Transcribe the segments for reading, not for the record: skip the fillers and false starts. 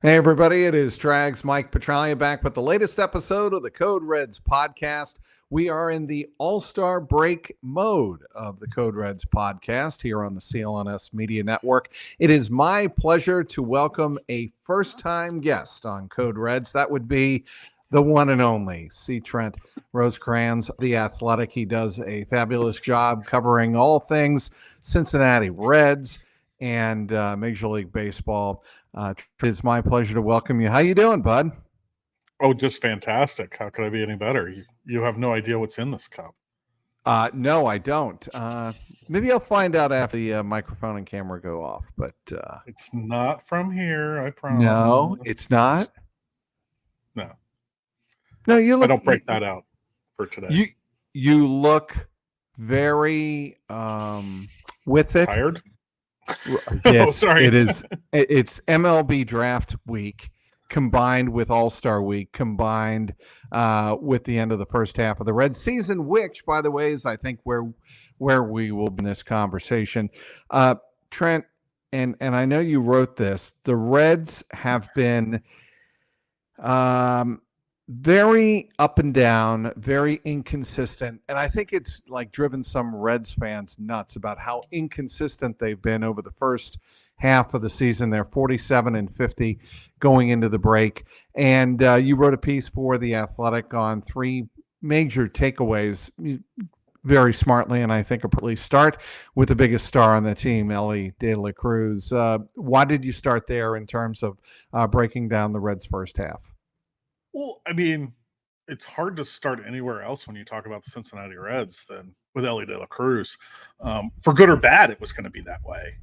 Hey, everybody, it is Trags, Mike Petralia back with the latest episode of the Code Reds podcast. We are in the all-star break mode of the Code Reds podcast here on the CLNS Media Network. It is my pleasure to welcome a first-time guest on Code Reds. That would be the one and only Trent Rosecrans, the Athletic. He does a fabulous job covering all things Cincinnati Reds and Major League Baseball. It's my pleasure to welcome you. How you doing, bud? Oh, just fantastic. How could I be any better? You have no idea what's in this cup. No, I don't. Maybe I'll find out after the microphone and camera go off. But it's not from here, I promise. No, it's not. No. You look. I don't break that out for today. You look very with it. Tired? Sorry. It's MLB draft week combined with All-Star week combined with the end of the first half of the Reds season, which, by the way, is I think where we will be in this conversation. Trent, and I know you wrote this. The Reds have been very up and down, very inconsistent. And I think it's like driven some Reds fans nuts about how inconsistent they've been over the first half of the season. They're 47-50 going into the break. And you wrote a piece for The Athletic on three major takeaways very smartly, and I think appropriately. Start with the biggest star on the team, Elly De La Cruz. Why did you start there in terms of breaking down the Reds' first half? Well, I mean, it's hard to start anywhere else when you talk about the Cincinnati Reds than with Elly De La Cruz. For good or bad, it was going to be that way.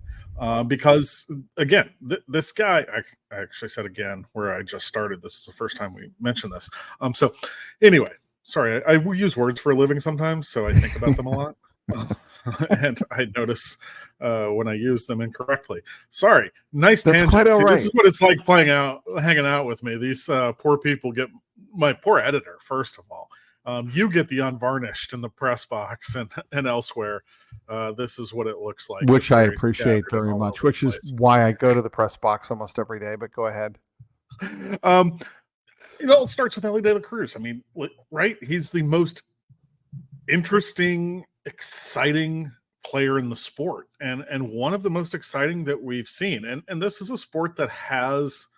Because, again, this guy, I actually said again where I just started. This is the first time we mentioned this. So, anyway, sorry, I use words for a living sometimes, so I think about them a lot. And I notice when I use them incorrectly. Sorry, nice tangent. Quite all right. This is what it's like hanging out with me. These poor people get my poor editor. First of all, you get the unvarnished in the press box and elsewhere. This is what it looks like, which I appreciate very much. Which is why I go to the press box almost every day. But go ahead. It starts with Elly De La Cruz. I mean, right? He's the most interesting, exciting player in the sport, and one of the most exciting that we've seen. And this is a sport that has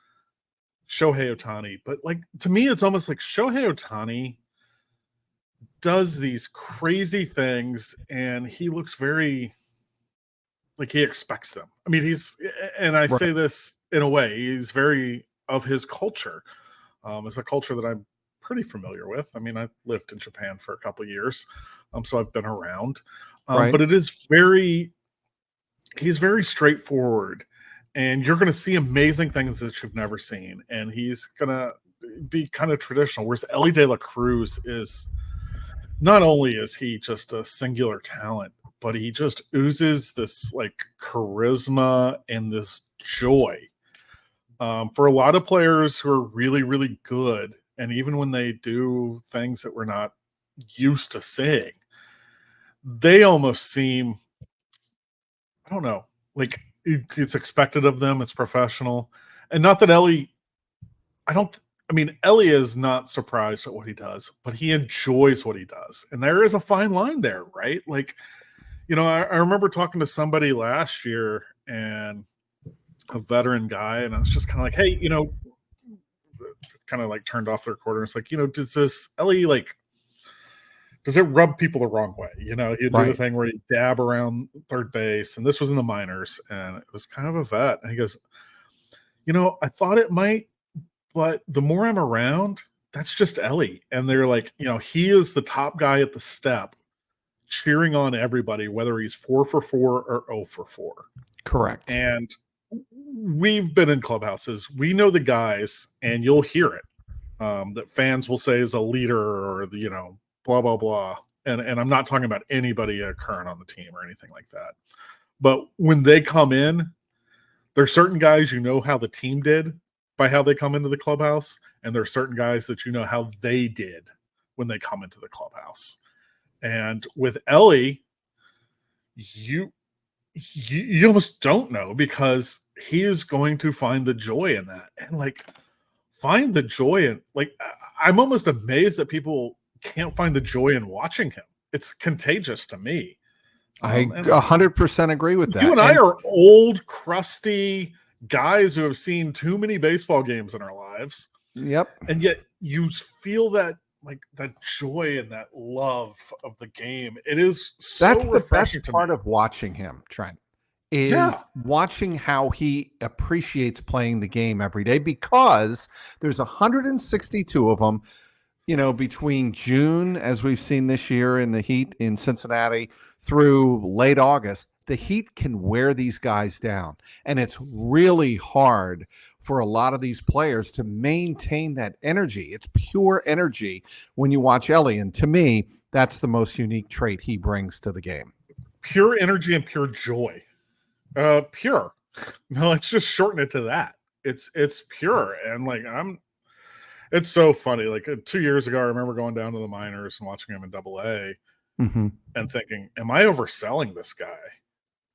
Shohei Ohtani, but like to me, it's almost like Shohei Ohtani does these crazy things, and he looks very like he expects them. I mean, I say this in a way, he's very of his culture. It's a culture that I'm pretty familiar with. I mean, I lived in Japan for a couple of years, so I've been around. But he's very straightforward, and you're going to see amazing things that you've never seen, and he's going to be kind of traditional. Whereas Elly De La Cruz is not only is he just a singular talent, but he just oozes this like charisma and this joy. For a lot of players who are really, really good, and even when they do things that we're not used to seeing, they almost seem, I don't know, like it's expected of them. It's professional. And not that Elly is not surprised at what he does, but he enjoys what he does. And there is a fine line there, right? Like, I remember talking to somebody last year, and a veteran guy, and I was just kind of like, hey, kind of like turned off the recorder. It's like, does this Elly, like, does it rub people the wrong way? He'd do the thing where he'd dab around third base, and this was in the minors, and it was kind of a vet. And he goes, I thought it might, but the more I'm around, that's just Elly. And they're like, he is the top guy at the step, cheering on everybody, whether he's 4 for 4 or 0 for 4. Correct. And we've been in clubhouses. We know the guys, and you'll hear it, that fans will say is a leader or blah, blah, blah. And I'm not talking about anybody current on the team or anything like that. But when they come in, there's certain guys how the team did by how they come into the clubhouse, and there's certain guys that how they did when they come into the clubhouse. And with Elly, you almost don't know, because he is going to find the joy in that, and like find the joy in, like, I'm almost amazed that people can't find the joy in watching him. It's contagious to me. I And 100% agree with that. you and I are old, crusty guys who have seen too many baseball games in our lives. Yep. And yet you feel that, like, that joy and that love of the game. It is so That's the refreshing best part of watching him, Trent, is watching how he appreciates playing the game every day, because there's 162 of them, between June, as we've seen this year in the heat in Cincinnati, through late August. The heat can wear these guys down, and it's really hard for a lot of these players to maintain that energy. It's pure energy when you watch Elly, and to me, that's the most unique trait he brings to the game. Pure energy and pure joy. Pure. No, let's just shorten it to that. It's pure, and like it's so funny. Like 2 years ago, I remember going down to the minors and watching him in AA, and thinking, "Am I overselling this guy?"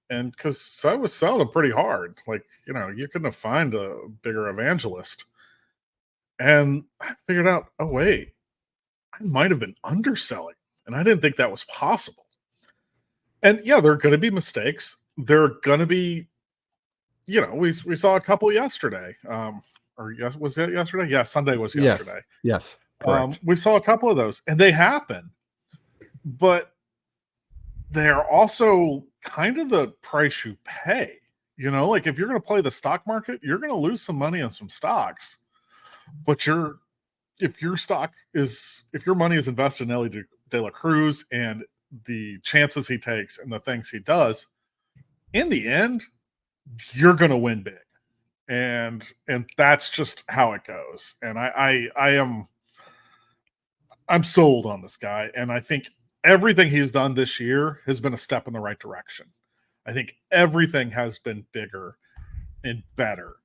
And because I was selling him pretty hard, like, you couldn't have found a bigger evangelist. And I figured out, oh wait, I might have been underselling, and I didn't think that was possible. And yeah, there are going to be mistakes. There are going to be, we saw a couple yesterday. Was it yesterday? Yeah, Sunday was yesterday. Yes. Correct. We saw a couple of those, and they happen. But they're also kind of the price you pay. Like, if you're going to play the stock market, you're going to lose some money on some stocks. But if your money is invested in Elly De La Cruz and the chances he takes and the things he does, in the end, you're going to win big. And that's just how it goes. And I'm sold on this guy, and I think everything he's done this year has been a step in the right direction. I think everything has been bigger and better,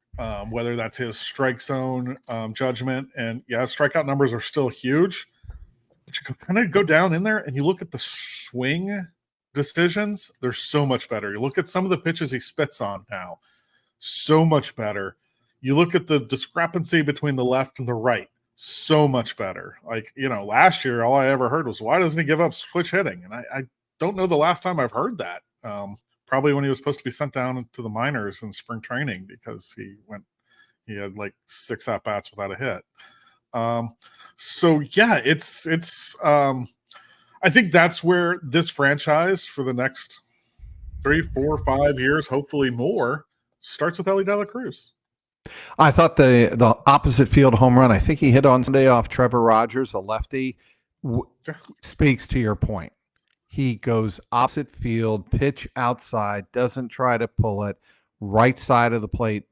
whether that's his strike zone judgment. And yeah, strikeout numbers are still huge, but you can kind of go down in there and you look at the swing decisions. They're so much better. You look at some of the pitches he spits on now, so much better. You look at the discrepancy between the left and the right, so much better. Like, last year, all I ever heard was, why doesn't he give up switch hitting? And I don't know the last time I've heard that. Probably when he was supposed to be sent down to the minors in spring training, because he had like 6 at-bats without a hit. So yeah, it's I think that's where this franchise for the next 3, 4, 5 years, hopefully more, starts with Elly De La Cruz. I thought the opposite field home run, I think he hit on Sunday off Trevor Rogers, a lefty, speaks to your point. He goes opposite field, pitch outside, doesn't try to pull it, right side of the plate,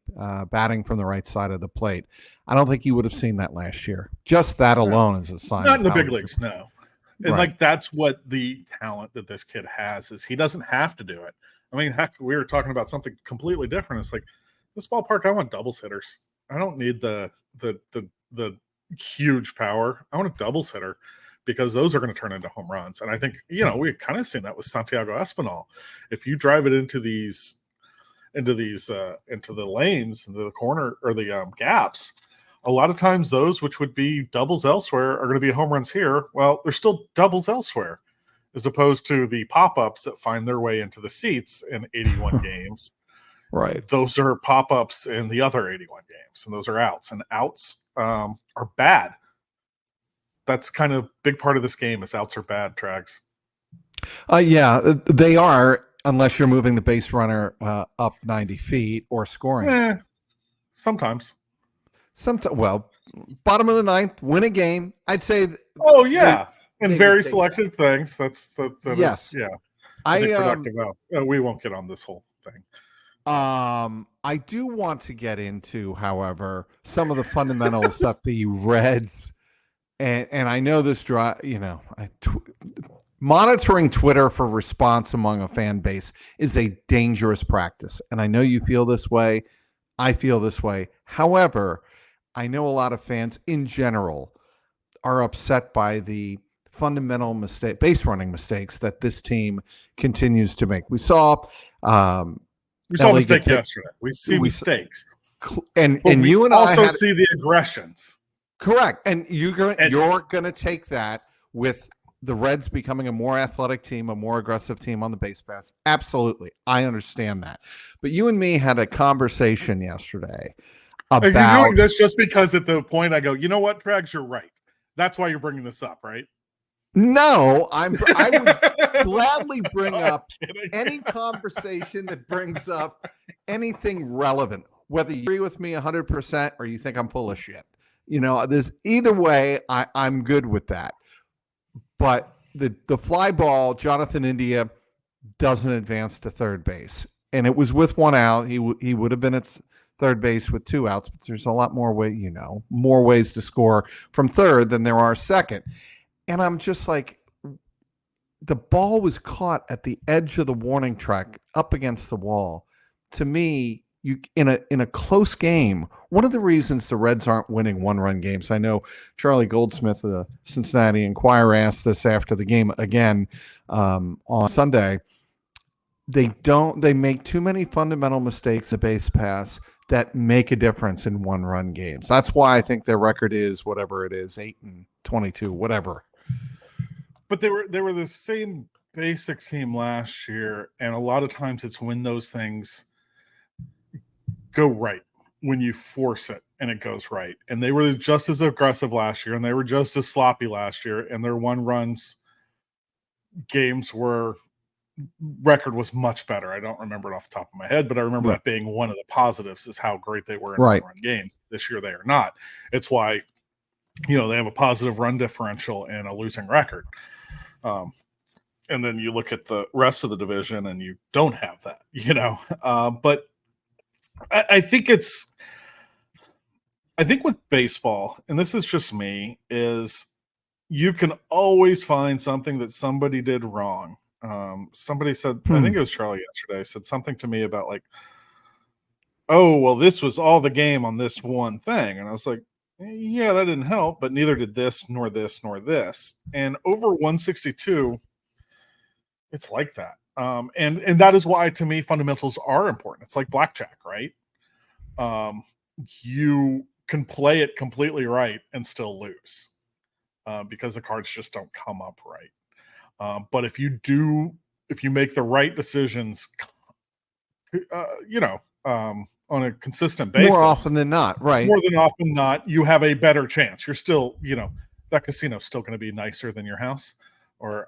batting from the right side of the plate. I don't think you would have seen that last year. Just that alone is a sign. Not in the big leagues, no. And like, that's what the talent that this kid has, is he doesn't have to do it. I mean, heck, we were talking about something completely different. It's like, this ballpark, I want doubles hitters. I don't need the huge power. I want a doubles hitter, because those are going to turn into home runs. And I think, we've kind of seen that with Santiago Espinal. If you drive it into the lanes, into the corner or the gaps, a lot of times those, which would be doubles elsewhere, are going to be home runs here. Well, they're still doubles elsewhere, as opposed to the pop-ups that find their way into the seats in 81 games. Right. Those are pop-ups in the other 81 games, and those are outs. And outs are bad. That's kind of a big part of this game, is outs are bad, Trags. Yeah, they are, unless you're moving the base runner up 90 feet or scoring. Sometimes. Well, bottom of the ninth, win a game. I'd say. Oh, yeah. And very selective things. That yes. Is, yeah. I think productive outs. We won't get on this whole thing. I do want to get into, however, some of the fundamentals that the Reds, and I know this monitoring Twitter for response among a fan base is a dangerous practice. And I know you feel this way. I feel this way. However, I know a lot of fans in general are upset by the fundamental base running mistakes that this team continues to make. We saw we saw a mistake yesterday. We see mistakes. And we you and also I see the aggressions. Correct. And you're going to take that with the Reds becoming a more athletic team, a more aggressive team on the base paths. Absolutely. I understand that. But you and me had a conversation yesterday about... Are you doing this just because at the point I go, you know what, Trags, you're right. That's why you're bringing this up, right? No, I would gladly bring up any conversation that brings up anything relevant, whether you agree with me 100% or you think I'm full of shit. There's either way, I'm good with that. But the fly ball, Jonathan India doesn't advance to third base. And it was with one out. He would have been at third base with two outs, but there's a lot more more ways to score from third than there are second. And I'm just like, the ball was caught at the edge of the warning track up against the wall. To me, in a close game, one of the reasons the Reds aren't winning one-run games, I know Charlie Goldsmith of the Cincinnati Enquirer asked this after the game again on Sunday. They make too many fundamental mistakes at base pass that make a difference in one-run games. That's why I think their record is whatever it is, 8-22, whatever. But they were the same basic team last year, and a lot of times it's when those things go right, when you force it and it goes right. And they were just as aggressive last year, and they were just as sloppy last year, and their one-runs games record was much better. I don't remember it off the top of my head, but I remember that being one of the positives is how great they were in one-run games. This year they are not. It's why they have a positive run differential and a losing record. And then you look at the rest of the division and you don't have that, but I think with baseball, and this is just me, is you can always find something that somebody did wrong. Somebody said, I think it was Charlie yesterday, said something to me about like, oh, well, this was all the game on this one thing. And I was like, yeah, that didn't help, but neither did this, nor this, nor this. And over 162, it's like that. And that is why, to me, fundamentals are important. It's like blackjack, right? You can play it completely right and still lose because the cards just don't come up right. But if you make the right decisions, on a consistent basis, more often than not, right? More than often not, you have a better chance. You're still, that casino's still going to be nicer than your house, or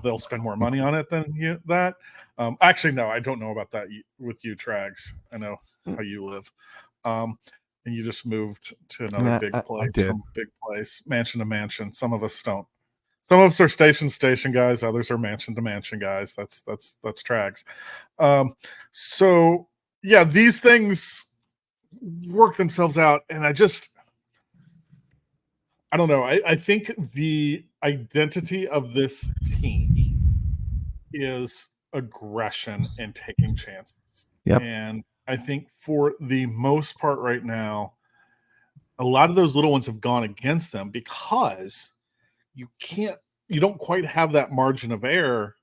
they'll spend more money on it than that. Actually, no, I don't know about that with you, Trags. I know how you live, and you just moved to another big place, from big place, mansion to mansion. Some of us don't. Some of us are station to station guys. Others are mansion to mansion guys. That's Trags. So yeah, these things work themselves out, and I don't know. I think the identity of this team is aggression and taking chances. Yep. And I think for the most part right now, a lot of those little ones have gone against them because you don't quite have that margin of error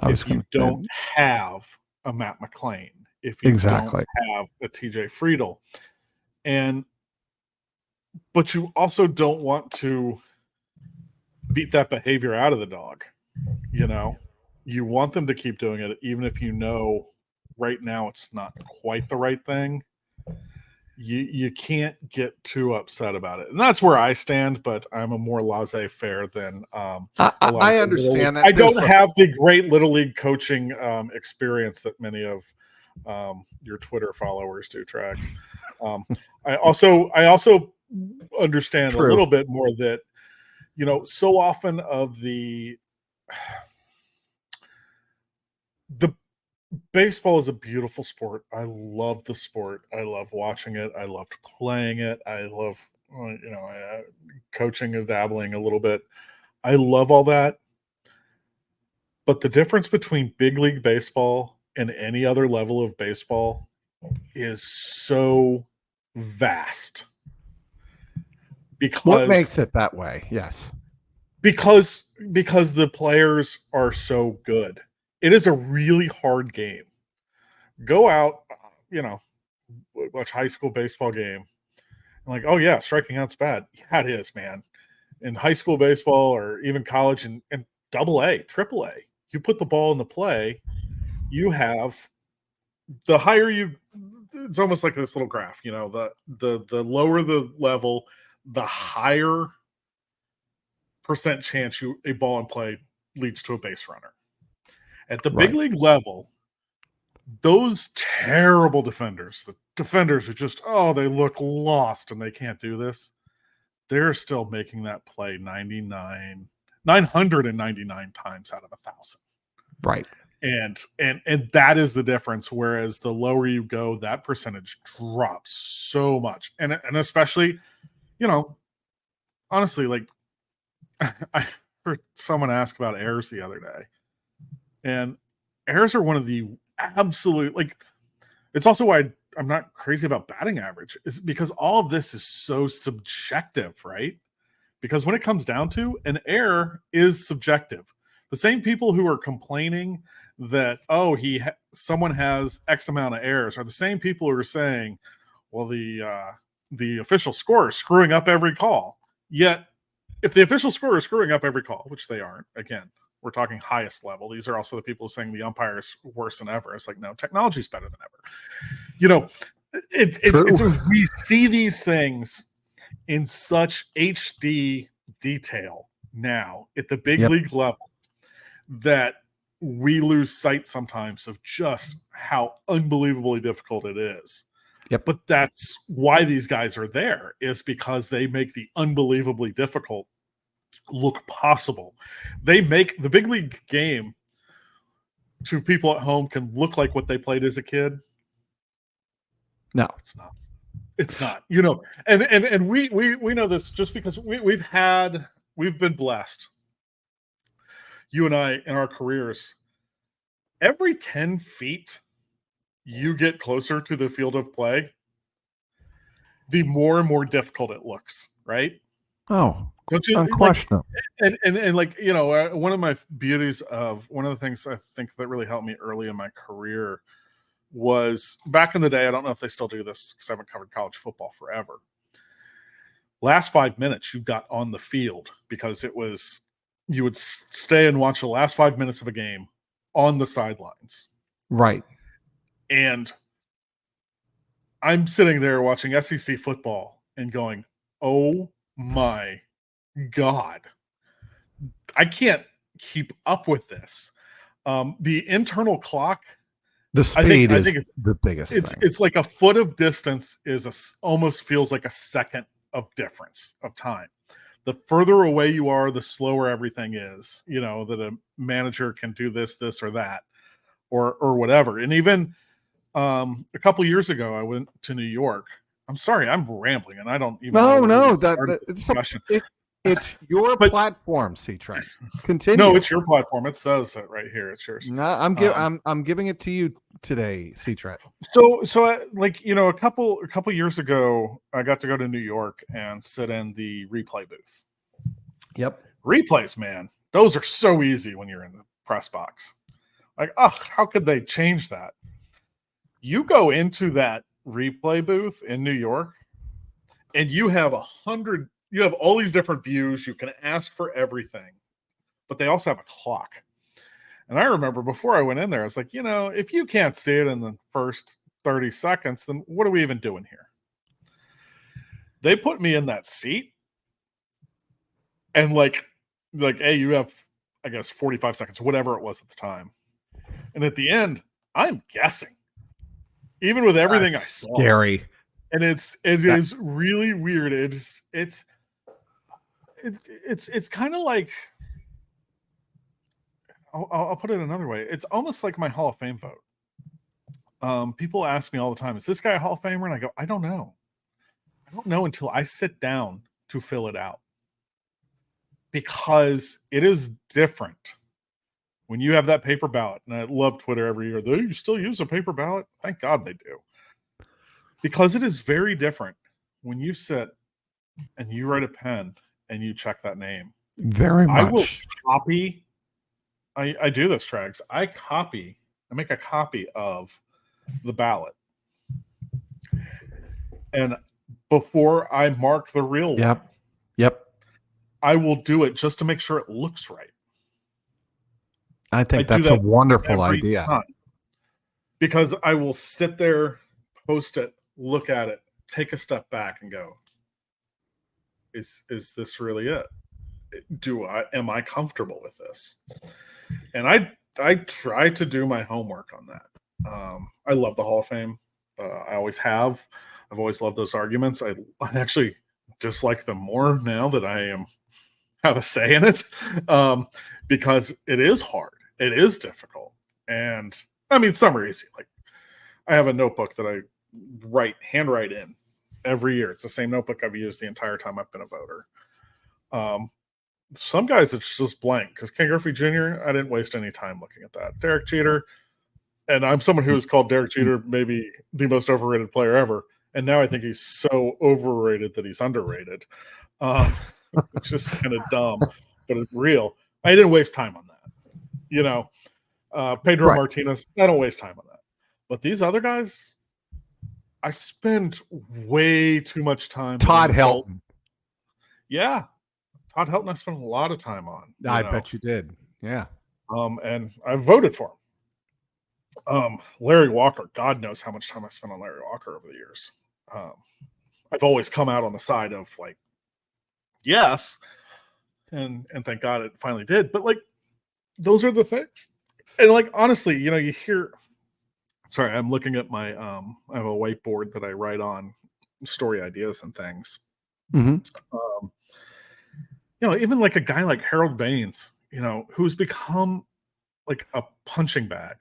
if you don't have a Matt McClain, if you don't have a TJ Friedel. But you also don't want to beat that behavior out of the dog. You want them to keep doing it, even if right now it's not quite the right thing. You can't get too upset about it. And that's where I stand, but I'm a more laissez-faire than I understand that. I don't have the great Little League coaching experience that many of your Twitter followers do, Trags. I also understand a little bit more that, so often of the baseball is a beautiful sport. I love the sport. I love watching it. I loved playing it. I love, coaching and dabbling a little bit. I love all that. But the difference between big league baseball and any other level of baseball is so vast. Because what makes it that way? Yes. because the players are so good. It is a really hard game. Go out, watch high school baseball game. And like, oh yeah, striking out's bad. Yeah, it is, man. In high school baseball or even college and double A, triple A, you put the ball in the play, you have the higher you, it's almost like this little graph, the lower the level, the higher percent chance a ball in play leads to a base runner. At the big league level, those terrible defenders, the defenders who just, they look lost and they can't do this, they're still making that play 999 times out of 1,000. Right. And that is the difference. Whereas the lower you go, that percentage drops so much. And especially, honestly, like I heard someone ask about errors the other day. And errors are one of the absolute, like, it's also why I'm not crazy about batting average, is because all of this is so subjective, right? Because when it comes down to, an error is subjective. The same people who are complaining that, someone has X amount of errors are the same people who are saying, well, the official scorer is screwing up every call. Yet, if the official scorer is screwing up every call, which they aren't, again, we're talking highest level. These are also the people saying the umpire is worse than ever. It's like, no, technology is better than ever. We see these things in such HD detail now at the big league level that we lose sight sometimes of just how unbelievably difficult it is. Yep. But that's why these guys are there, is because they make the unbelievably difficult look possible. They make the big league game, to people at home, can look like what they played as a kid. No, it's not. It's not. And we know this just because we've been blessed. You and I, in our careers, every 10 feet you get closer to the field of play, the more and more difficult it looks, right? Oh, unquestionable. One of my beauties of one of the things I think that really helped me early in my career was, back in the day, I don't know if they still do this because I haven't covered college football forever. Last 5 minutes you got on the field, because you would stay and watch the last 5 minutes of a game on the sidelines. Right. And I'm sitting there watching SEC football and going, oh my God, I can't keep up with this. The internal clock, the speed is the biggest thing. It's like a foot of distance almost feels like a second of difference of time. The further away you are, the slower everything is, that a manager can do this or that, or whatever. And even a couple years ago, I went to New York. I'm sorry, I'm rambling, and I don't even know it's your platform, C-Track. Continue. No, it's your platform. It says it right here. It's yours. No, I'm giving it to you today, C-Track. So a couple years ago, I got to go to New York and sit in the replay booth. Yep. Replays, man, those are so easy when you're in the press box. Like, how could they change that? You go into that replay booth in New York, and you have you have all these different views. You can ask for everything, but they also have a clock. And I remember before I went in there, I was like, if you can't see it in the first 30 seconds, then what are we even doing here? They put me in that seat, and like, hey, you have, I guess, 45 seconds, whatever it was at the time. And at the end, I'm guessing, even with everything I saw. Scary. And it is really weird. It's kind of like, I'll put it another way. It's almost like my Hall of Fame vote. People ask me all the time, is this guy a Hall of Famer? And I go, I don't know. I don't know until I sit down to fill it out. Because it is different when you have that paper ballot. And I love Twitter every year. They still use a paper ballot? Thank God they do. Because it is very different when you sit and you write a pen and you check that name. Very I will much. copy. I do this, Trags. I make a copy of the ballot. And before I mark the real one, Yep. I will do it just to make sure it looks right. I think do that's a that wonderful every idea. time. Because I will sit there, post it, look at it, take a step back and go, is this really it? Am I comfortable with this? And I try to do my homework on that. I love the Hall of Fame. I always have. I've always loved those arguments. I actually dislike them more now that I have a say in it, because it is hard. It is difficult. And I mean, some are easy. Like, I have a notebook that I handwrite in every year. It's the same notebook I've used the entire time I've been a voter. Some guys, it's just blank, because Ken Griffey Jr., I didn't waste any time looking at that. Derek Jeter, and I'm someone who has called Derek Jeter maybe the most overrated player ever, and now I think he's so overrated that he's underrated. It's just kind of dumb, but it's real. I didn't waste time on that. Pedro Martinez, I don't waste time on that. But these other guys, I spend way too much time. Todd Helton. Yeah. Todd Helton, I spent a lot of time on. I bet you did. Yeah. And I voted for him. Larry Walker, God knows how much time I spent on Larry Walker over the years. I've always come out on the side of like, yes, and thank God it finally did. But like, those are the things. And like, honestly, you hear. Sorry, I'm looking at my. I have a whiteboard that I write on story ideas and things. Mm-hmm. Even like a guy like Harold Baines, who's become like a punching bag.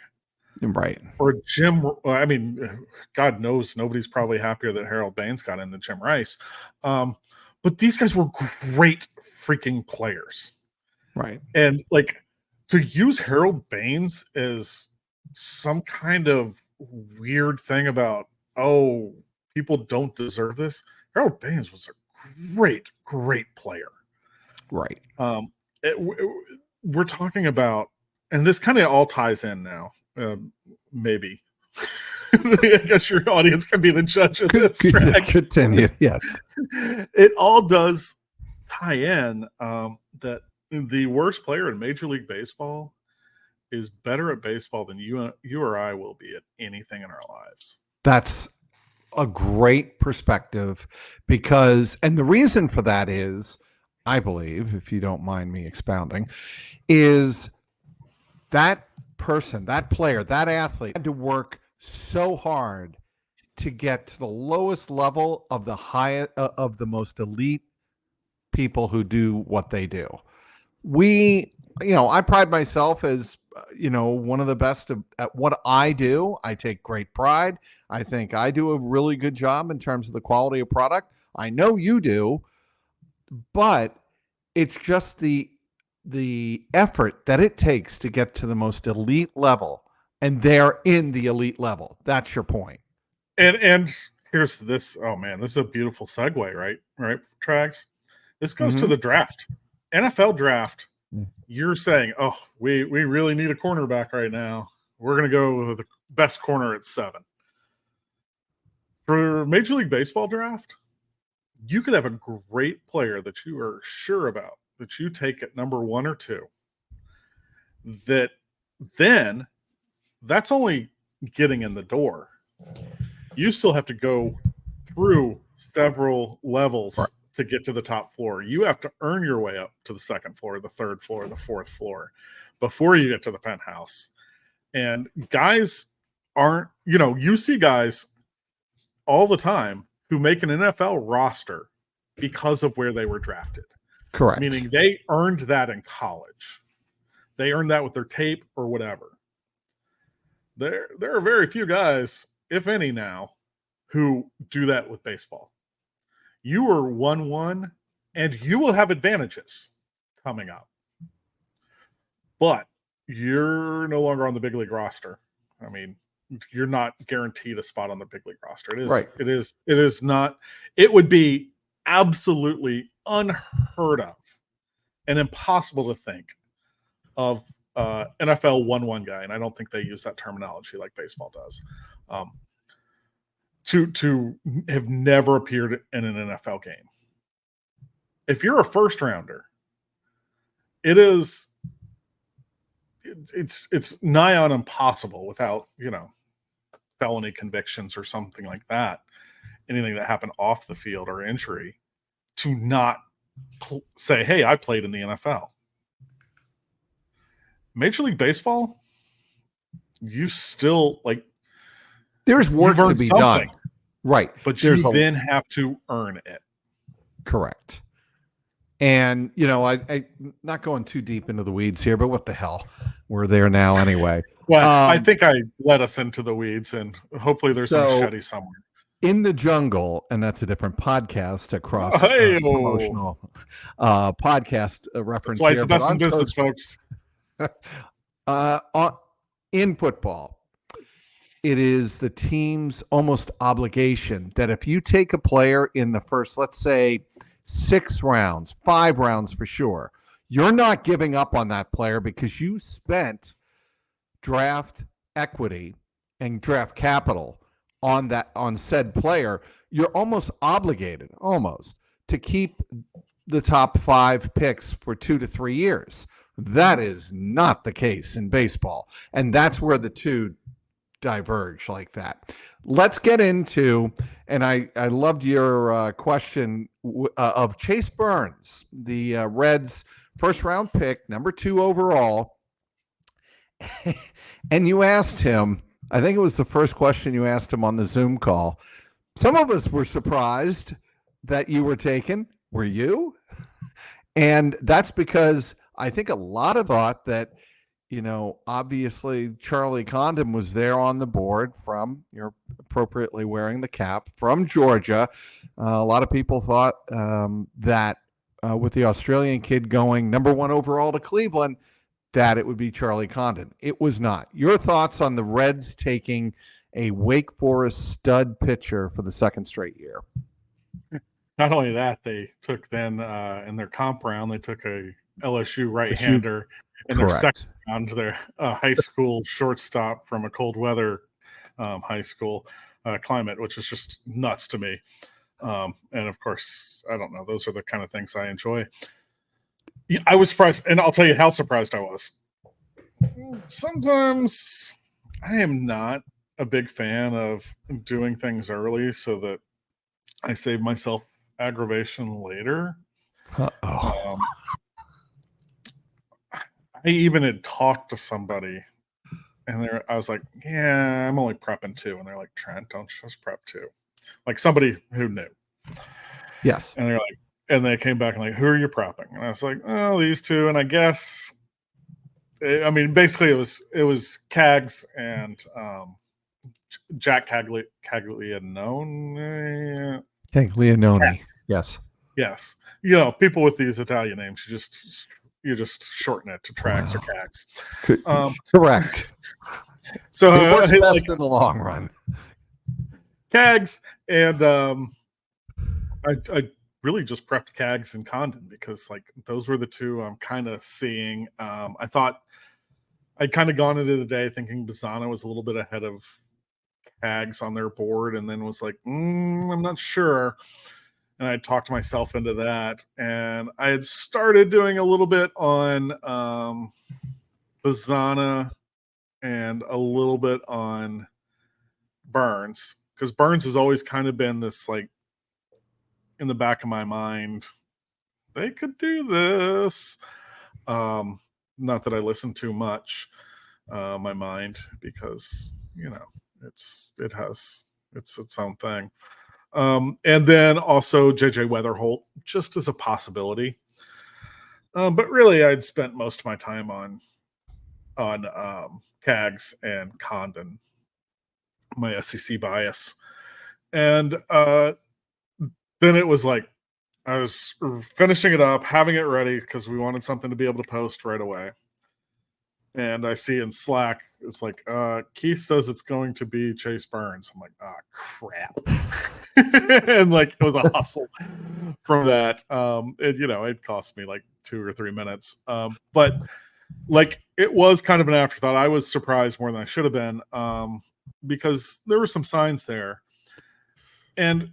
Right. Or Jim. I mean, God knows nobody's probably happier that Harold Baines got in than Jim Rice. But these guys were great freaking players. Right. And like, to use Harold Baines as some kind of weird thing about, oh, people don't deserve this. Harold Baines was a great, great player. Right. We're talking about, and this kind of all ties in now, maybe. I guess your audience can be the judge of this. Continue. Yes. It all does tie in, that the worst player in Major League Baseball is better at baseball than you or I will be at anything in our lives. That's a great perspective, because, and the reason for that is, I believe, if you don't mind me expounding, is that person, that player, that athlete had to work so hard to get to the lowest level of the highest, of the most elite people who do what they do. I pride myself as, one of the best at what I do. I take great pride. I think I do a really good job in terms of the quality of product. I know you do, but it's just the effort that it takes to get to the most elite level, and they're in the elite level. That's your point. And here's this. Oh man, this is a beautiful segue, right, Trags? This goes to the draft, NFL draft. You're saying, oh, we really need a cornerback right now. We're going to go with the best corner at 7. For Major League Baseball draft, you could have a great player that you are sure about, that you take at number 1 or 2. Then that's only getting in the door. You still have to go through several levels to get to the top floor. You have to earn your way up to the 2nd floor, the 3rd floor, the 4th floor before you get to the penthouse. And guys aren't, you see guys all the time who make an NFL roster because of where they were drafted. Correct. Meaning they earned that in college. They earned that with their tape or whatever. There are very few guys, if any now, who do that with baseball. You are 1-1, and you will have advantages coming up. But you're no longer on the big league roster. I mean, you're not guaranteed a spot on the big league roster. It is right. It is not. It would be absolutely unheard of and impossible to think of NFL 1-1 guy, and I don't think they use that terminology like baseball does, to have never appeared in an NFL game. If you're a first rounder, it's nigh on impossible without, felony convictions or something like that, anything that happened off the field or injury, to not say, hey, I played in the NFL. Major League Baseball, you still there's work to be done. Right. But you then have to earn it. Correct. And, I not going too deep into the weeds here, but what the hell? We're there now anyway. Well, I think I led us into the weeds, and hopefully there's some machete somewhere. In the Jungle, and that's a different podcast across promotional podcast reference. That's why it's the best in business, folks. In football, it is the team's almost obligation that if you take a player in the first, let's say, 6 rounds, 5 rounds for sure, you're not giving up on that player because you spent draft equity and draft capital on said player. You're almost obligated to keep the top 5 picks for 2 to 3 years. That is not the case in baseball, and that's where the two diverge like that. Let's get into, and I loved your question of Chase Burns, the Reds' first-round pick, number 2 overall, and you asked him, I think it was the first question you asked him on the Zoom call. Some of us were surprised that you were taken. Were you? And that's because I think a lot of thought that, obviously Charlie Condon was there on the board from, you're appropriately wearing the cap, from Georgia. A lot of people thought that with the Australian kid going number 1 overall to Cleveland, that it would be Charlie Condon. It was not. Your thoughts on the Reds taking a Wake Forest stud pitcher for the 2nd straight year? Not only that, they took then in their comp round, they took a LSU right-hander in their second round, their high school shortstop from a cold weather high school climate, which is just nuts to me. And of course, I don't know. Those are the kind of things I enjoy. I was surprised, and I'll tell you how surprised I was. Sometimes I am not a big fan of doing things early so that I save myself aggravation later. I even had talked to somebody, and I was like, yeah, I'm only prepping 2. And they're like, Trent, don't just prep 2. Like somebody who knew. Yes. And they're like, and they came back and like, who are you prepping? And I was like, oh, these 2. And I guess, basically it was Cags and Jack Caglianone. Caglianone. Yes. Yes. People with these Italian names, you just shorten it to Trags or Cags. Correct. So it works best in the long run. Cags, and I really just prepped Cags and Condon because those were the 2 I'm kind of seeing. I thought I'd kind of gone into the day thinking Bazzana was a little bit ahead of Cags on their board, and then was like, I'm not sure. And I talked myself into that, and I had started doing a little bit on Bazzana and a little bit on Burns, because Burns has always kind of been this in the back of my mind, they could do this. Not that I listen too much, my mind, because it has its own thing. And then also JJ Weatherholt, just as a possibility. But really, I'd spent most of my time on Cags and Condon, my SEC bias. And then it was like I was finishing it up, having it ready because we wanted something to be able to post right away. And I see in Slack, it's like, Keith says it's going to be Chase Burns. I'm like, crap. And it was a hustle from that. It cost me like 2 or 3 minutes. But like it was kind of an afterthought. I was surprised more than I should have been, because there were some signs there. And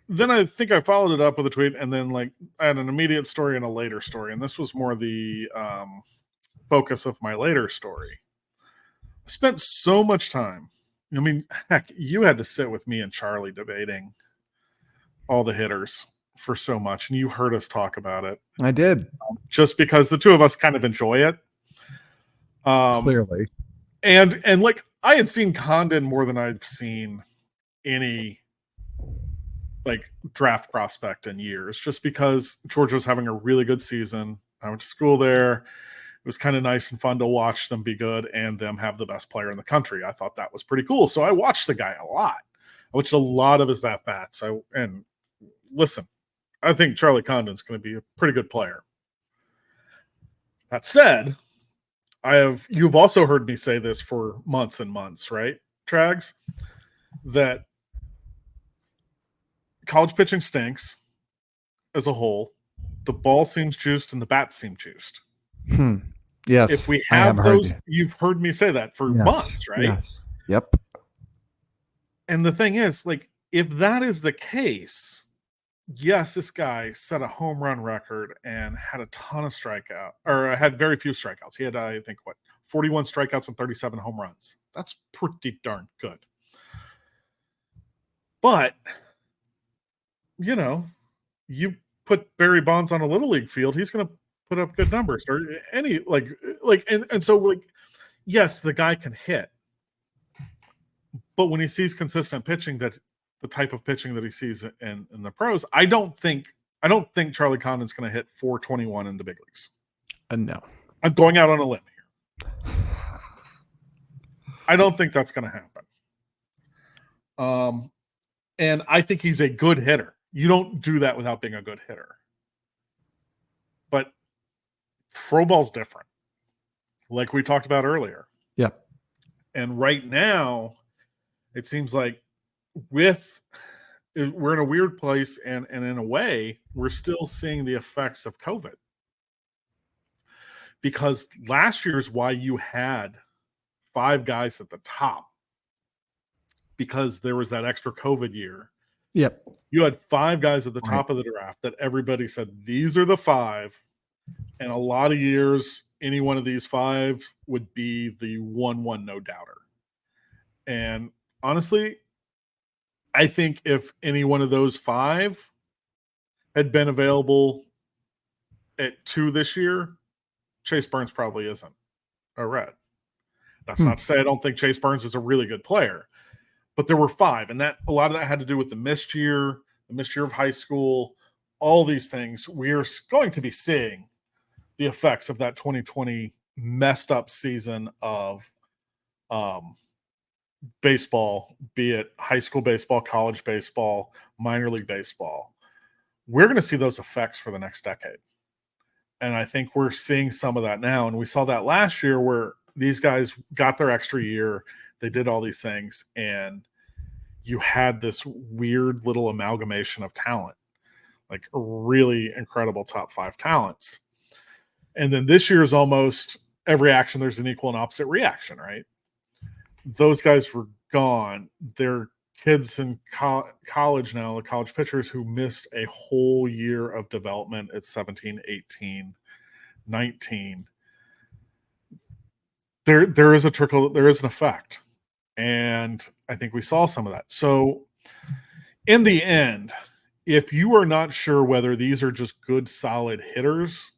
then I think I followed it up with a tweet, and then like I had an immediate story and a later story, and this was more the focus of my later story. I spent so much time. I mean, heck, you had to sit with me and Charlie debating all the hitters for so much, and you heard us talk about it. I did. Just because the two of us kind of enjoy it. Clearly. And like I had seen Condon more than I've seen any like draft prospect in years, just because Georgia was having a really good season. I went to school there. It was kind of nice and fun to watch them be good and them have the best player in the country. I thought that was pretty cool. So I watched the guy a lot. I watched a lot of his at-bats. And listen, I think Charlie Condon's going to be a pretty good player. That said, you've also heard me say this for months and months, right, Trags? That college pitching stinks as a whole. The ball seems juiced and the bats seem juiced. Yes. If we have those, you've heard me say that for months, right? Yes. Yep. And the thing is, like, if that is the case, yes, this guy set a home run record and had a ton of strikeout, or had very few strikeouts. He had, I think, 41 strikeouts and 37 home runs. That's pretty darn good. But, you put Barry Bonds on a little league field, he's going to put up good numbers, or any and so like, yes, the guy can hit, but when he sees consistent pitching, that the type of pitching that he sees in the pros, I don't think Charlie Condon's going to hit 421 in the big leagues. No, I'm going out on a limb here. I don't think that's going to happen. And I think he's a good hitter. You don't do that without being a good hitter. But pro ball's different, like we talked about earlier. Yep. And right now, it seems like we're in a weird place, and in a way, we're still seeing the effects of COVID. Because last year's why you had 5 guys at the top, because there was that extra COVID year. Yep. You had 5 guys at the top of the draft that everybody said, these are the 5. And a lot of years, any one of these 5 would be the 1-1 no doubter. And honestly, I think if any one of those 5 had been available at 2 this year, Chase Burns probably isn't a Red. That's not to say I don't think Chase Burns is a really good player, but there were 5, and that a lot of that had to do with the missed year of high school, all these things. We're going to be seeing the effects of that 2020 messed up season of baseball, be it high school baseball, college baseball, minor league baseball. We're going to see those effects for the next decade. And I think we're seeing some of that now. And we saw that last year where these guys got their extra year. They did all these things, and you had this weird little amalgamation of talent, like a really incredible top 5 talents. And then this year is almost every action, there's an equal and opposite reaction, right? Those guys were gone. They're kids in college now, the college pitchers who missed a whole year of development at 17, 18, 19. There is a trickle, there is an effect. And I think we saw some of that. So in the end, if you are not sure whether these are just good, solid hitters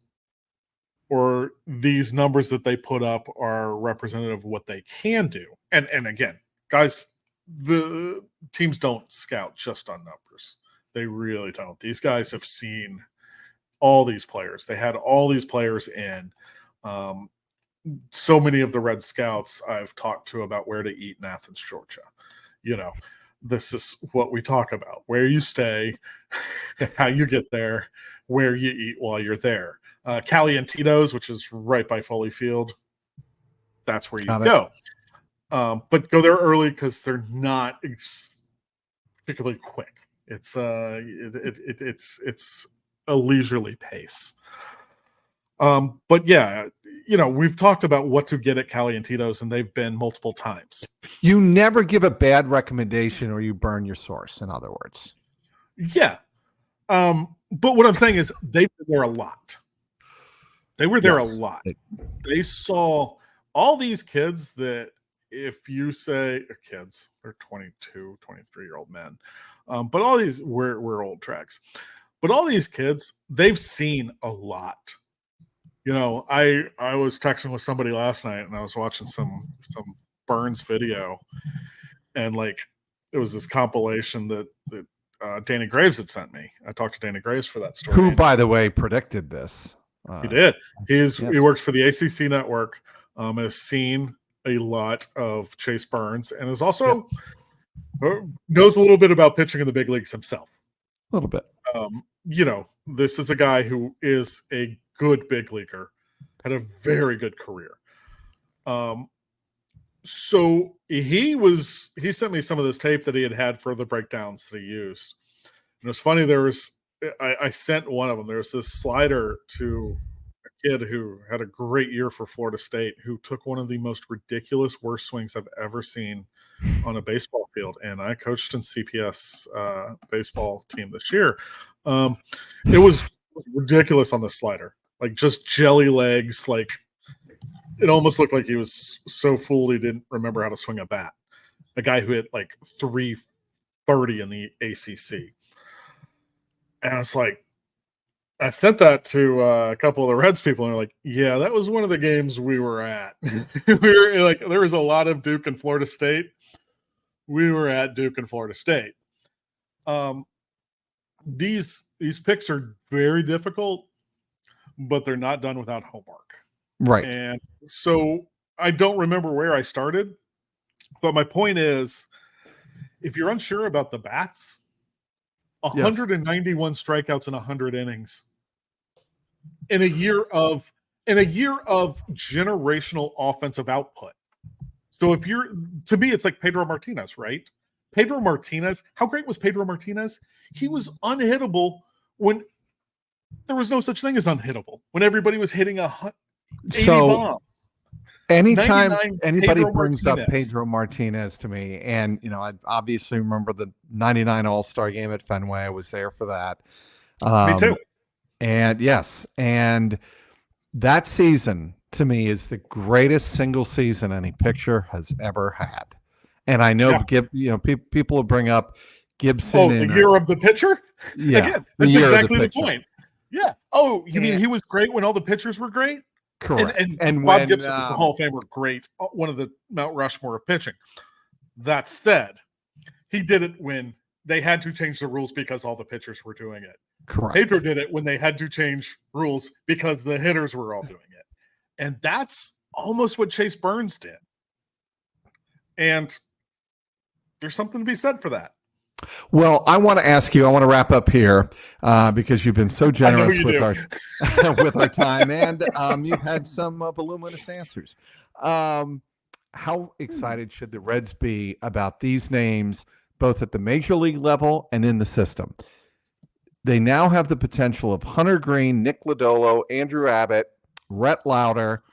or these numbers that they put up are representative of what they can do. And again, guys, the teams don't scout just on numbers. They really don't. These guys have seen all these players. They had all these players in. So many of the Red Scouts I've talked to about where to eat in Athens, Georgia. This is what we talk about: where you stay, how you get there, where you eat while you're there. Cali and Tito's, which is right by Foley Field, that's where you go. But go there early because they're not particularly quick. It's a leisurely pace. But yeah, we've talked about what to get at Cali and Tito's, and they've been multiple times. You never give a bad recommendation or you burn your source, in other words. Yeah. But what I'm saying is they've been there a lot. They were there a lot. They saw all these kids that if you say kids, they're 22, 23-year-old men. But all these, we're old Trags. But all these kids, they've seen a lot. I was texting with somebody last night and I was watching some Burns video, and like it was this compilation that Danny Graves had sent me. I talked to Danny Graves for that story. Who, by the way, predicted this. He did. He works for the ACC network, has seen a lot of Chase Burns, and is also knows a little bit about pitching in the big leagues himself. A little bit. This is a guy who is a good big leaguer, had a very good career. So he sent me some of this tape that he had for the breakdowns that he used. And it's funny, I sent one of them. There's this slider to a kid who had a great year for Florida State, who took one of the most ridiculous worst swings I've ever seen on a baseball field. And I coached in CPS baseball team this year. It was ridiculous on the slider, like just jelly legs. Like it almost looked like he was so fooled he didn't remember how to swing a bat. A guy who hit like 330 in the ACC. And it's like, I sent that to a couple of the Reds people, and they're like, yeah, that was one of the games we were at. We were like, there was a lot of Duke and Florida State. We were at Duke and Florida State. These picks are very difficult, but they're not done without homework. Right. And so I don't remember where I started, but my point is, if you're unsure about the bats, 191 strikeouts in 100 innings in a year of generational offensive output. So to me, it's like Pedro Martinez, right? Pedro Martinez, how great was Pedro Martinez? He was unhittable when there was no such thing as unhittable, when everybody was hitting 80 bombs. Anytime anybody brings up Pedro Martinez to me, and I obviously remember the 99 All-Star game at Fenway. I was there for that. Me too. And that season to me is the greatest single season any pitcher has ever had. And I know people will bring up Gibson. Oh, the year of the pitcher? Yeah. Again, that's exactly the point. Yeah. Oh, you mean he was great when all the pitchers were great? Correct. And Bob Gibson was the Hall of Famer, great, one of the Mount Rushmore of pitching. That said, he did it when they had to change the rules because all the pitchers were doing it. Correct. Pedro did it when they had to change rules because the hitters were all doing it. And that's almost what Chase Burns did. And there's something to be said for that. Well, I want to wrap up here because you've been so generous with our time, and you've had some voluminous answers. How excited should the Reds be about these names, both at the major league level and in the system? They now have the potential of Hunter Green, Nick Lodolo, Andrew Abbott, Rhett Lauder,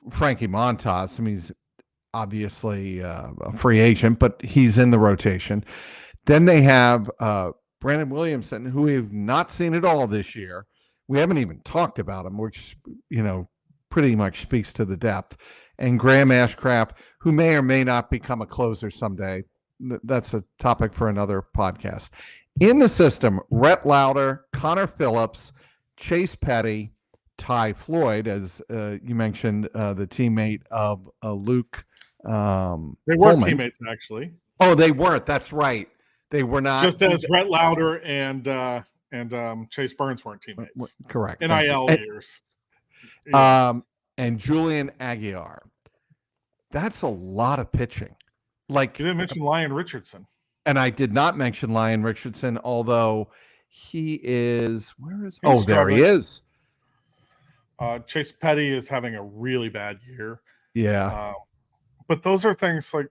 Frankie Montas. I mean, he's obviously a free agent, but he's in the rotation. Then they have Brandon Williamson, who we have not seen at all this year. We haven't even talked about him, which, pretty much speaks to the depth. And Graham Ashcraft, who may or may not become a closer someday. That's a topic for another podcast. In the system, Rhett Lauder, Connor Phillips, Chase Petty, Ty Floyd, as you mentioned, the teammate of Luke. They were Pullman. teammates, actually. Oh, they weren't. That's right. They were not. Just as Rhett Lauder and Chase Burns weren't teammates. Correct. NIL years. Yeah. And Julian Aguiar. That's a lot of pitching. Like, you didn't mention Lyon Richardson. And I did not mention Lyon Richardson, although he is. Where is? He's struggling. There he is. Chase Petty is having a really bad year. Yeah. But those are things like,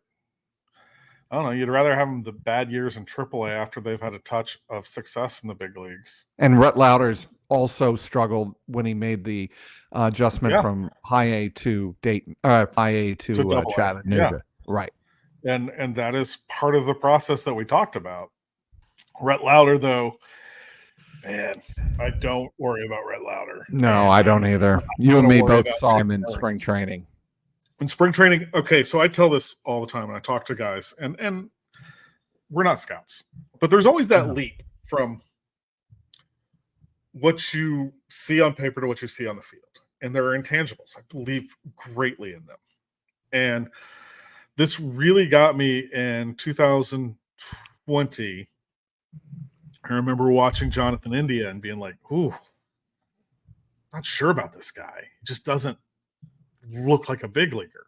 I don't know. You'd rather have them the bad years in AAA after they've had a touch of success in the big leagues. And Rhett Lauder's also struggled when he made the adjustment Yeah. from high A to Dayton, high A to Double A. Chattanooga. Yeah. Right. And that is part of the process that we talked about. Rhett Lauder, though, man, I don't worry about Rhett Lauder. No, I don't either. You and me both saw him in Burns. spring training. In spring training, okay, so I tell this all the time when I talk to guys, and we're not scouts, but there's always that leap from what you see on paper to what you see on the field. And there are intangibles. I believe greatly in them. And this really got me in 2020. I remember watching Jonathan India and being like, ooh, not sure about this guy. He just doesn't look like a big leaguer.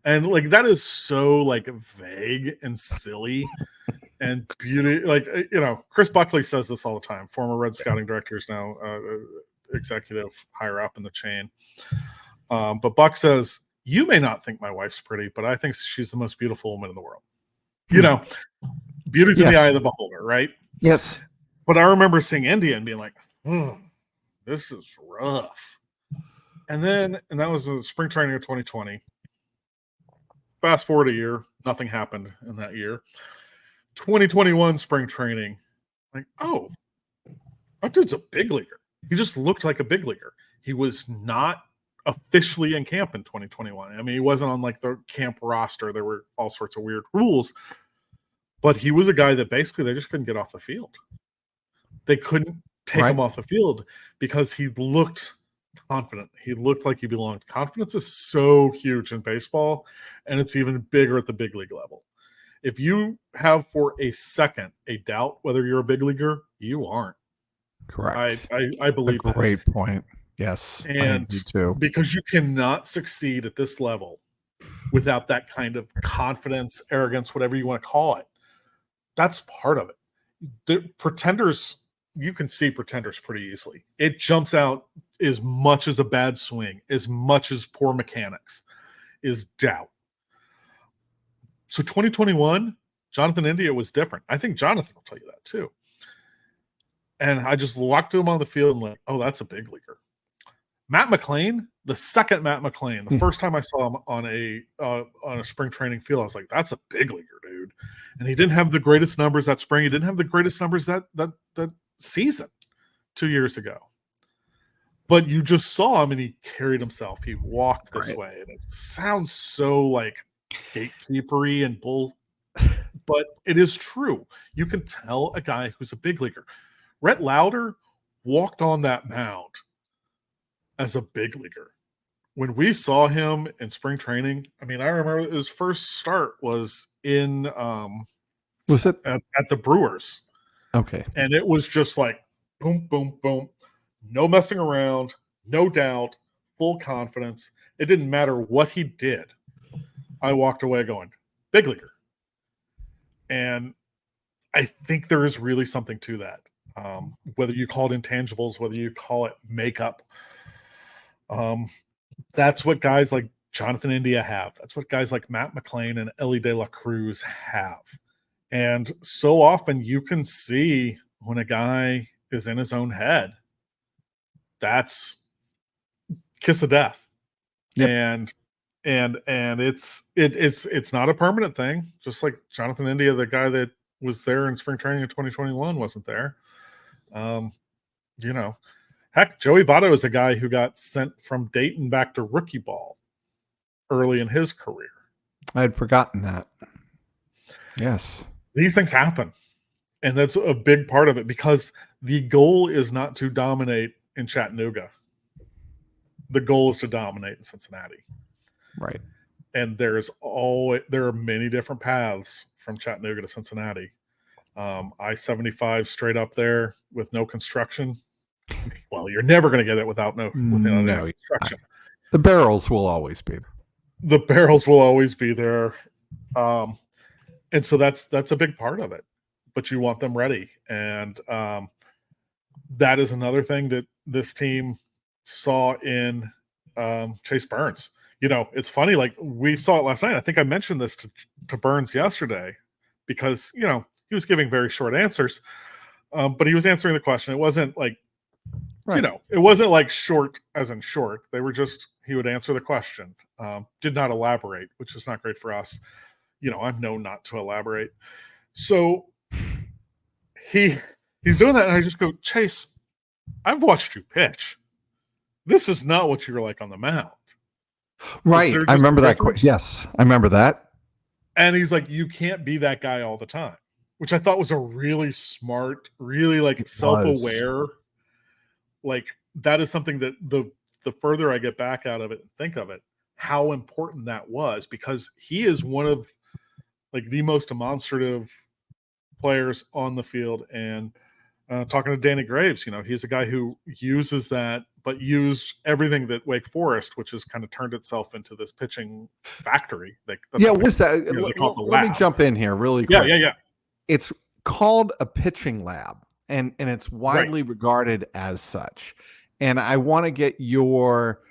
And like that is so like vague and silly and beauty. Like, you know, Chris Buckley says this all the time, former Red scouting director, is now executive higher up in the chain. But Buck says, you may not think my wife's pretty, but I think she's the most beautiful woman in the world. You know, beauty's in the eye of the beholder, right? Yes. But I remember seeing India and being like, this is rough. And that was the spring training of 2020. Fast forward a year, nothing happened in that year. 2021 spring training, like, oh, that dude's a big leaguer. He just looked like a big leaguer. He was not officially in camp in 2021. I mean, he wasn't on like the camp roster. There were all sorts of weird rules, but he was a guy that basically they just couldn't get off the field. They couldn't take him off the field because he looked confident. He looked like he belonged. Confidence is so huge in baseball, and it's even bigger at the big league level. If you have for a second a doubt whether you're a big leaguer, you aren't. Correct. I believe that. Great point. Yes. And too. Because you cannot succeed at this level without that kind of confidence, arrogance, whatever you want to call it. That's part of it. The pretenders, you can see pretenders pretty easily. It jumps out as much as a bad swing, as much as poor mechanics, is doubt. So 2021, Jonathan India was different. I think Jonathan will tell you that too. And I just locked him on the field and like, oh, that's a big leaguer. Matt McLean, the second Matt McLean, the first time I saw him on a spring training field, I was like, that's a big leaguer, dude. And he didn't have the greatest numbers that spring. He didn't have the greatest numbers that season 2 years ago. But you just saw him and he carried himself. He walked this way. And it sounds so like gatekeepery and bull, but it is true. You can tell a guy who's a big leaguer. Rhett Lauder walked on that mound as a big leaguer. When we saw him in spring training, I mean, I remember his first start was in was it at the Brewers. Okay. And it was just like boom, boom, boom. No messing around, no doubt, full confidence. It didn't matter what he did. I walked away going, big leaguer. And I think there is really something to that. Whether you call it intangibles, whether you call it makeup, that's what guys like Jonathan India have. That's what guys like Matt McLean and Elly De La Cruz have. And so often you can see when a guy is in his own head, that's kiss of death. Yep. And it's not a permanent thing. Just like Jonathan India, the guy that was there in spring training in 2021 wasn't there. You know, heck, Joey Votto is a guy who got sent from Dayton back to rookie ball early in his career. I had forgotten that. Yes. These things happen. And that's a big part of it because the goal is not to dominate in Chattanooga. The goal is to dominate in Cincinnati. Right. And there are many different paths from Chattanooga to Cincinnati. I-75 straight up there with no construction. Well, you're never going to get it without no construction. The barrels will always be there. The barrels will always be there. And so that's a big part of it. But you want them ready. And that is another thing that this team saw in Chase Burns. You know, it's funny, like we saw it last night. I think I mentioned this to Burns yesterday. because, he was giving very short answers, but he was answering the question. It wasn't like, Right. it wasn't like short as in short. They were just, he would answer the question, did not elaborate, which is not great for us. I'm known not to elaborate. So he's doing that, and I just go, Chase, I've watched you pitch. This is not what you were like on the mound. Right. I remember that. Yes, I remember that. And he's like, you can't be that guy all the time, which I thought was a really smart, really like self-aware. Like, that is something that the further I get back out of it and think of it, how important that was, because he is one of like the most demonstrative players on the field. And talking to Danny Graves, he's a guy who uses that, but used everything that Wake Forest, which has kind of turned itself into this pitching factory. What's that? Let me jump in here really quick. Yeah. It's called a pitching lab, and it's widely regarded as such. And I want to get your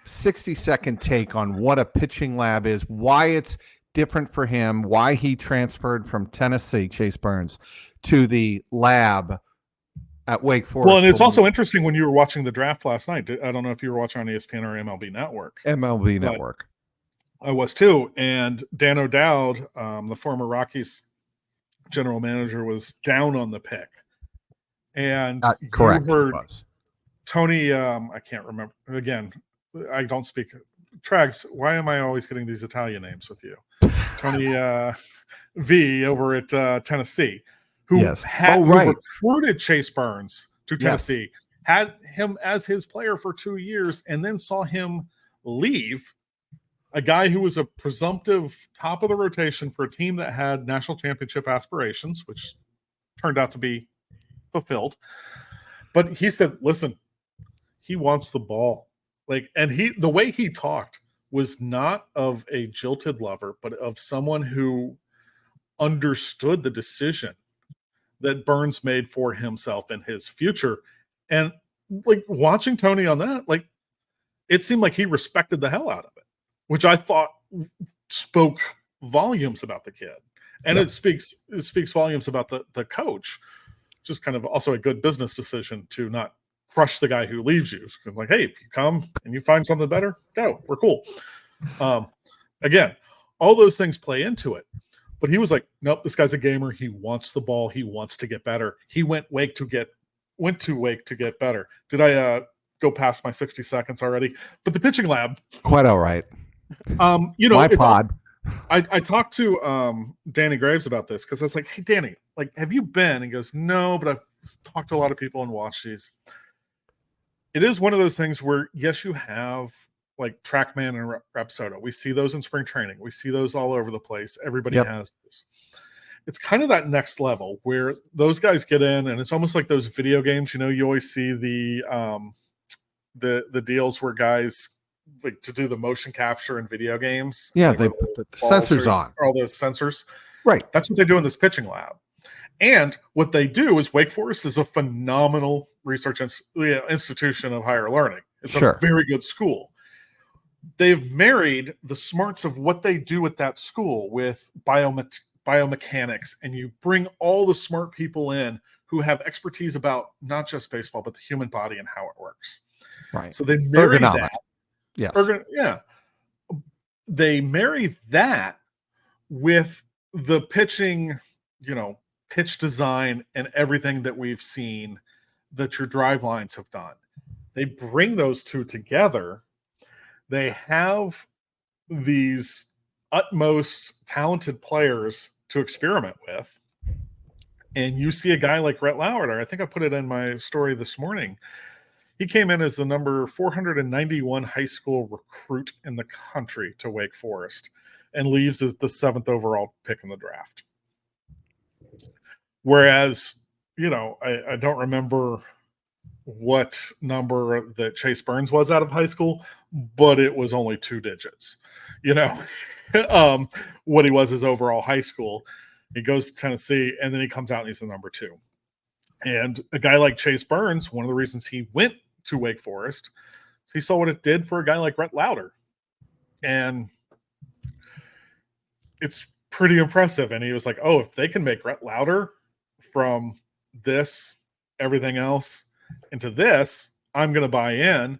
60-second take on what a pitching lab is, why it's different for him, why he transferred from Tennessee, Chase Burns, to the lab at Wake Forest. Well, and it's also interesting when you were watching the draft last night. I don't know if you were watching on ESPN or MLB Network. MLB Network. I was too. And Dan O'Dowd, the former Rockies general manager, was down on the pick. And correct. You heard Tony, I can't remember. Again, I don't speak. Trags, why am I always getting these Italian names with you? Tony V over at Tennessee, who recruited Chase Burns to Tennessee, had him as his player for 2 years, and then saw him leave. A guy who was a presumptive top of the rotation for a team that had national championship aspirations, which turned out to be fulfilled. But he said, listen, he wants the ball. And the way he talked was not of a jilted lover, but of someone who understood the decision that Burns made for himself and his future. And like, watching Tony on that, like, it seemed like he respected the hell out of it, which I thought spoke volumes about the kid. And it speaks volumes about the coach. Just kind of also a good business decision to not crush the guy who leaves you. Like, hey, if you come and you find something better, go. We're cool. Again, all those things play into it. But he was like, nope, this guy's a gamer. He wants the ball. He wants to get better. He went to Wake to get better. Did I go past my 60 seconds already? But the pitching lab, quite all right. My pod. I talked to Danny Graves about this, because I was like, hey, Danny, like, have you been? He goes, no, but I've talked to a lot of people and watched these. It is one of those things where, yes, you have like TrackMan and Rapsodo. We see those in spring training. We see those all over the place. Everybody has those. It's kind of that next level where those guys get in, and it's almost like those video games. You always see the deals where guys like to do the motion capture in video games. Yeah, they put the sensors on. All those sensors. Right. That's what they do in this pitching lab. And what they do is, Wake Forest is a phenomenal research institution of higher learning. It's a very good school. They've married the smarts of what they do at that school with biomechanics, and you bring all the smart people in who have expertise about not just baseball, but the human body and how it works. Right. So they marry that. Yes. They marry that with the pitching, pitch design and everything that we've seen that your drive lines have done. They bring those two together. They have these utmost talented players to experiment with. And you see a guy like Rhett Lauerter. I think I put it in my story this morning. He came in as the number 491 high school recruit in the country to Wake Forest, and leaves as the 7th overall pick in the draft. Whereas, I don't remember what number that Chase Burns was out of high school, but it was only 2 digits. What he was his overall high school. He goes to Tennessee, and then he comes out and he's the number 2. And a guy like Chase Burns, one of the reasons he went to Wake Forest, he saw what it did for a guy like Rhett Lauerter. And it's pretty impressive. And he was like, oh, if they can make Rhett louder from this, everything else into this, I'm going to buy in.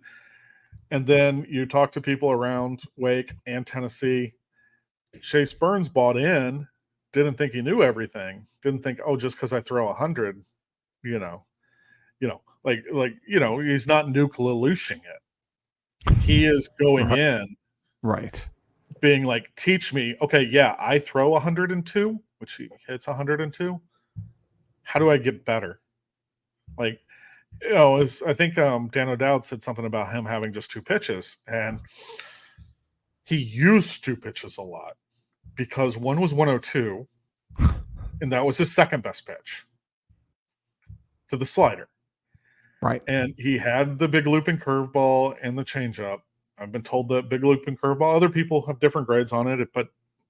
And then you talk to people around Wake and Tennessee. Chase Burns bought in, didn't think he knew everything, didn't think, oh, just because I throw 100, he's not Nuke Lelouching it. He is going in, right, being like, teach me. Okay, yeah, I throw 102, which he hits 102. How do I get better? Like, I think Dan O'Dowd said something about him having just 2 pitches, and he used 2 pitches a lot because one was 102, and that was his second best pitch to the slider. Right. And he had the big looping curveball and the changeup. I've been told that big looping curveball, other people have different grades on it, but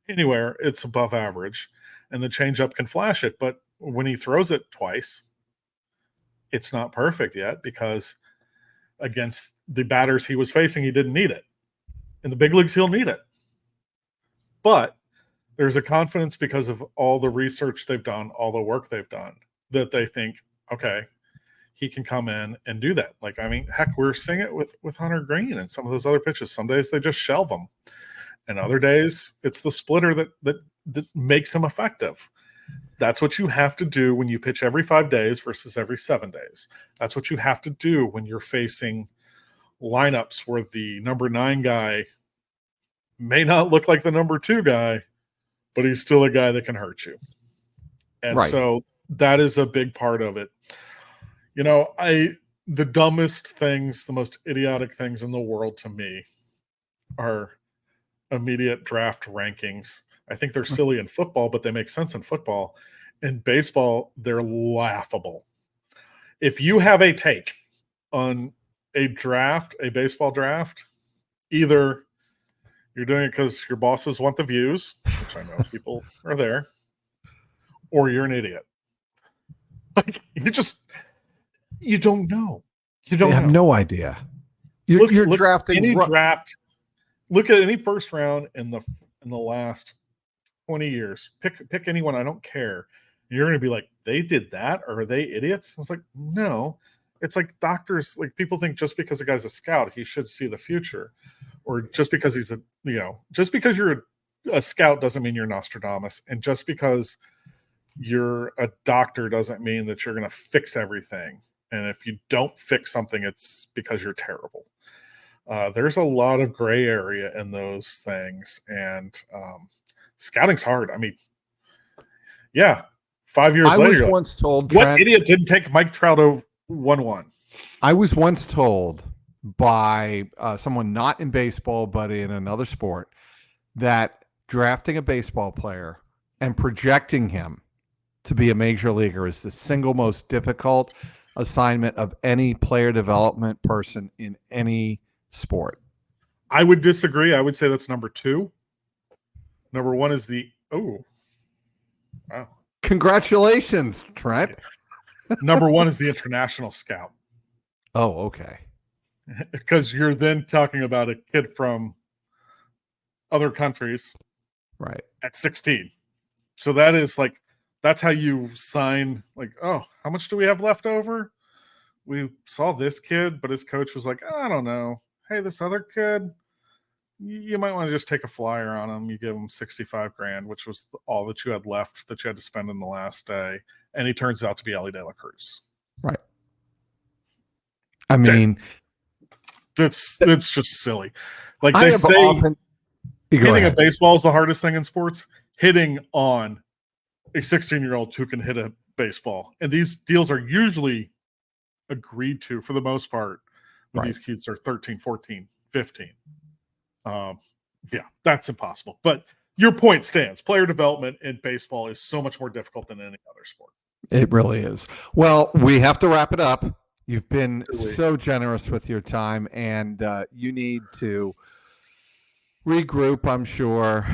anywhere it's above average. And the changeup can flash it, but when he throws it twice, it's not perfect yet because against the batters he was facing, he didn't need it. In the big leagues, he'll need it. But there's a confidence because of all the research they've done, all the work they've done, that they think, okay, he can come in and do that. Like, I mean, heck, we're seeing it with Hunter Green and some of those other pitches. Some days they just shelve them. And other days it's the splitter that makes him effective. That's what you have to do when you pitch every 5 days versus every 7 days. That's what you have to do when you're facing lineups where the number 9 guy may not look like the number 2 guy, but he's still a guy that can hurt you. And so that is a big part of it. The dumbest things, the most idiotic things in the world to me are immediate draft rankings. I think they're silly in football, but they make sense in football. In baseball, they're laughable. If you have a take on a baseball draft, either you're doing it because your bosses want the views, which I know people are there, or you're an idiot. Like, you don't know. You don't have no idea. You're drafting any draft. Look at any first round in the last 20 years. Pick anyone. I don't care. You're going to be like, they did that, or are they idiots? I was like, no. It's like doctors. Like, people think just because a guy's a scout, he should see the future, or just because he's just because you're a scout doesn't mean you're Nostradamus, and just because you're a doctor doesn't mean that you're going to fix everything. And if you don't fix something, it's because you're terrible. There's a lot of gray area in those things, and scouting's hard. I mean, yeah, 5 years later, I was once told, what idiot didn't take Mike Trout 1-1? I was once told by someone not in baseball but in another sport that drafting a baseball player and projecting him to be a major leaguer is the single most difficult assignment of any player development person in any sport. I would disagree. I would say that's number 2. Number 1 is wow. Congratulations, Trent. Number 1 is the international scout. Oh, okay. Because you're then talking about a kid from other countries, right, at 16. So that is like, that's how you sign, like, oh, how much do we have left over? We saw this kid, but his coach was like, I don't know. Hey, this other kid, you might want to just take a flyer on him. You give him $65,000, which was all that you had left that you had to spend in the last day. And he turns out to be Elly De La Cruz. Right. I mean, it's just silly. Like they say, hitting a baseball is the hardest thing in sports. Hitting on a 16-year-old who can hit a baseball. And these deals are usually agreed to for the most part when these kids are 13, 14, 15. Yeah, that's impossible. But your point stands. Player development in baseball is so much more difficult than any other sport. It really is. Well, we have to wrap it up. You've been so generous with your time, and you need to regroup, I'm sure,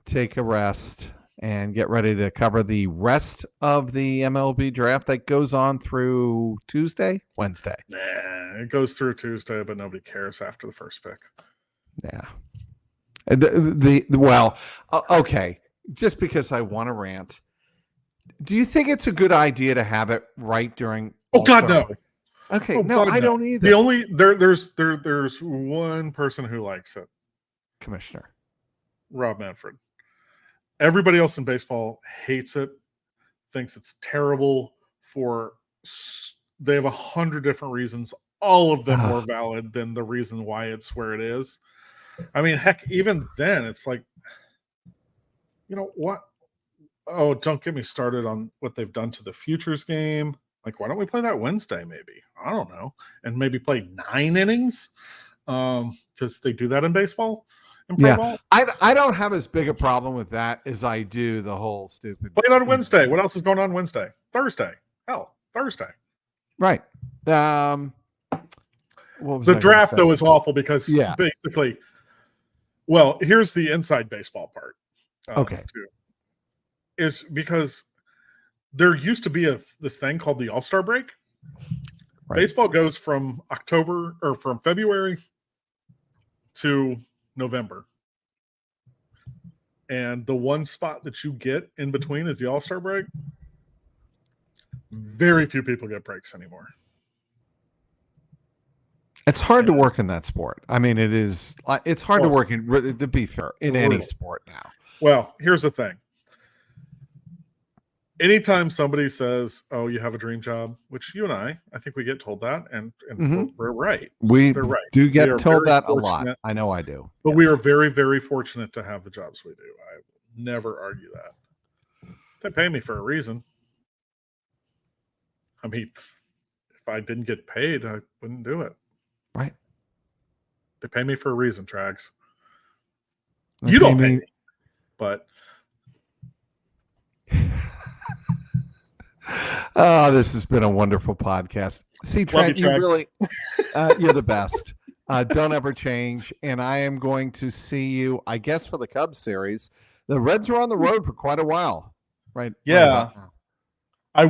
take a rest, and get ready to cover the rest of the MLB draft that goes on through Wednesday. Nah, it goes through Tuesday, but nobody cares after the first pick. Yeah. Okay. just because I want to rant. Do you think it's a good idea to have it right during? Oh God, All-Star no. break? Okay, Oh, no, God, I no. don't either. The only there's one person who likes it, Commissioner Rob Manfred. Everybody else in baseball hates it, thinks it's terrible. They have 100 different reasons, all of them more valid than the reason why it's where it is. I mean, heck, even then, it's like, you know what? Oh, don't get me started on what they've done to the futures game. Like, why don't we play that Wednesday? Maybe, I don't know, and maybe play 9 innings, because they do that in baseball and pro ball. I don't have as big a problem with that as I do the whole stupid. Play it on Wednesday. What else is going on Wednesday? Thursday. Hell, Thursday. Right. The draft though is awful because basically, well, here's the inside baseball part. Okay. Too, is because there used to be this thing called the All-Star break. Right. Baseball goes from October or from February to November. And the one spot that you get in between is the All-Star break. Very few people get breaks anymore. It's hard to work in that sport. I mean, it's hard to work to be fair, in any sport now. Well, here's the thing. Anytime somebody says, "Oh, you have a dream job," which you and I think we get told that, and we're right. They're right. Do get told that a lot. I know I do. But we are very, very fortunate to have the jobs we do. I will never argue that. They pay me for a reason. I mean, if I didn't get paid, I wouldn't do it. Right. They pay me for a reason, Trags. You don't pay me, but... Oh, this has been a wonderful podcast. See, Trent, you really, you're the best. Don't ever change. And I am going to see you, I guess, for the Cubs series. The Reds are on the road for quite a while, right? Yeah. I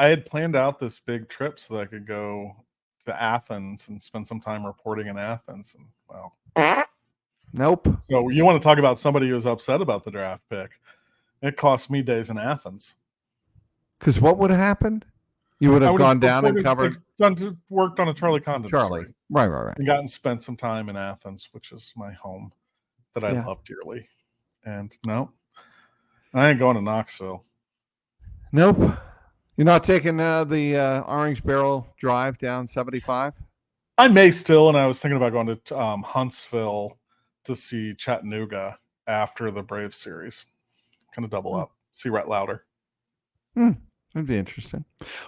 had planned out this big trip so that I could go to Athens and spend some time reporting in Athens. And well, nope. So you want to talk about somebody who's upset about the draft pick? It cost me days in Athens. Because what would have happened? You would have gone down and covered. Worked on a Charlie Condon story. Right. And spent some time in Athens, which is my home that I love dearly. And no, I ain't going to Knoxville. Nope. You're not taking the Orange Barrel drive down 75? I may still, and I was thinking about going to Huntsville to see Chattanooga after the Braves series. Kind of double up. See Rhett Lauder. That'd be interesting.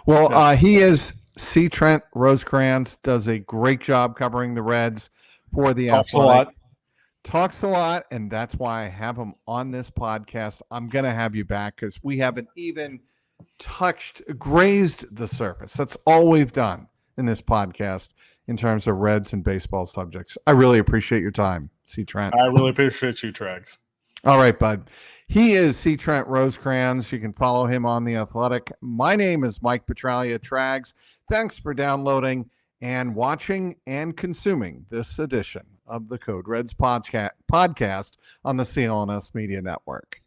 Well, he is Trent Rosecrans, does a great job covering the Reds for the Athletic. Talks a lot, and that's why I have him on this podcast. I'm going to have you back because we haven't even grazed the surface. That's all we've done in this podcast in terms of Reds and baseball subjects. I really appreciate your time, Trent. I really appreciate you, Trags. All right, bud. He is Trent Rosecrans. You can follow him on The Athletic. My name is Mike Petralia, Trags. Thanks for downloading and watching and consuming this edition of the Code Reds podcast on the CLNS Media Network.